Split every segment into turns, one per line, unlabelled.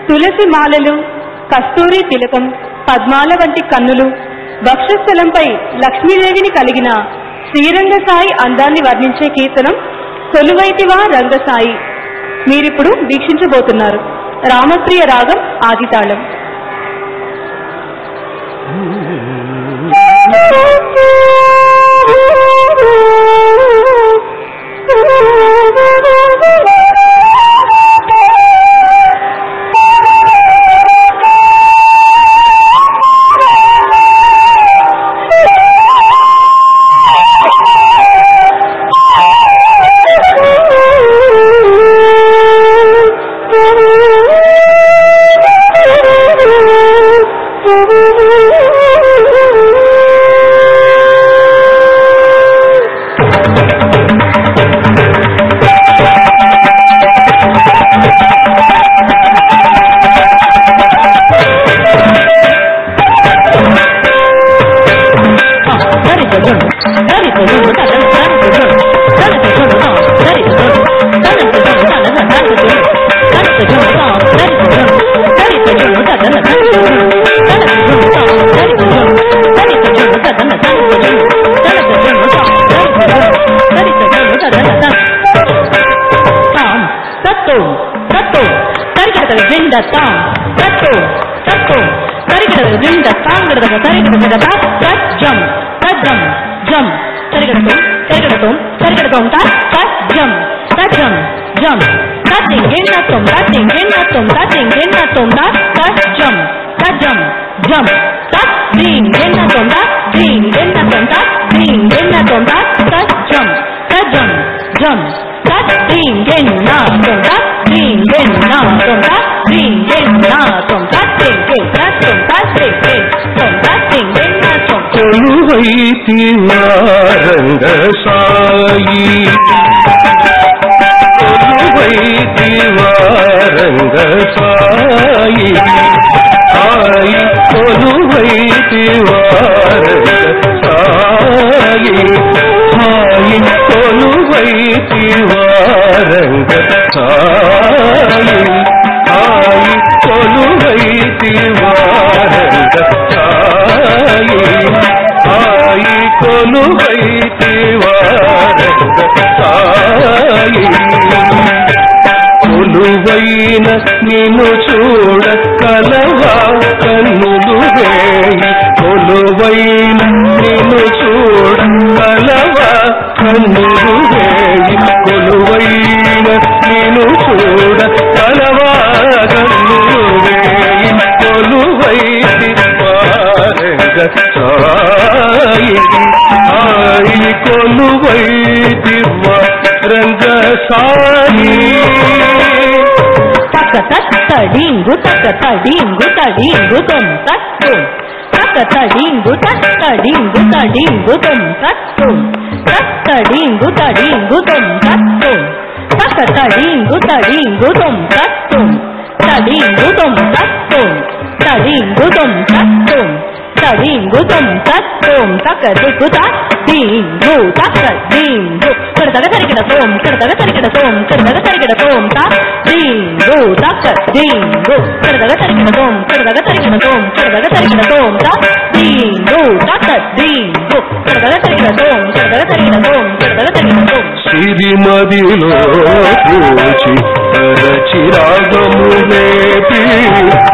తులసి మాలలు, కస్తూరి తిలకం, పద్మాల వంటి కన్నులు, వక్షస్థలంపై లక్ష్మీదేవిని కలిగిన శ్రీరంగసాయి అందాన్ని వర్ణించే కీర్తనం కొలువైతివా రంగసాయి మీరిప్పుడు వీక్షించబోతున్నారు. రామప్రియ రాగం ఆదితాళం.
కొలువైతివా రంగసాయి, కొలువైతివా రంగసాయి, సాయి కొలువైతివా రంగసాయి, సాయి కొలువైతివా రంగసాయి, సాయి కొలువైతివా రంగసాయి, సాయి కొలువైతివా రంగసాయి. కొలువైన నిన్ను చూడ కలవా కన్నులు వేయి, కొలువైన నిన్ను చూడ కలవా కన్నులు వేయి, కొలువైన నిన్ను చూడ కలవా కన్నులు వేయి, కొలువైతివా రంగసాయి, సాయి కొలువైతివా రంగసాయి.
తడింగు తడింగు తడింగు తుం తత్తుం తడింగు తడింగు తడింగు తుం తత్తుం తడింగు తడింగు తుం తత్తుం తడింగు తడింగు తుం తత్తుం తడింగు తుం తత్తుం తడింగు తుం తత్తుం తడింగు తుం తత్తుం తకదిగు తడింగు తకడింగు కడదగ తరిగిడ తుం కడదగ తరిగిడ తుం కడదగ తరిగిడ తుం తడింగు తకడింగు కడదగ తరిగిడ తుం కడదగ తరిగిడ తుం కడదగ తరిగిడ తుం తడింగు తకడింగు కడదగ తరిగిడ తుం కడదగ తరిగిడ తుం కడదగ తరిగిడ తుం.
సిరిమదిలో పూచి చిరాగము వేపి,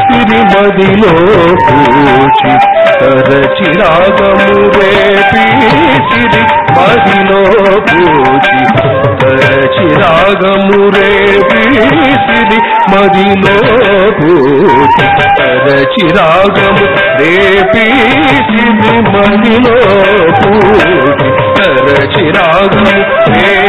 సిరిమదిలో పూచి చిరాగము వేపి, సిరిమదిలో పూచి చిరాగము రేపి, సిరిమదిలో పూచి చిరాగము రేపి, సిరిమదిలో పూచి చిరాగము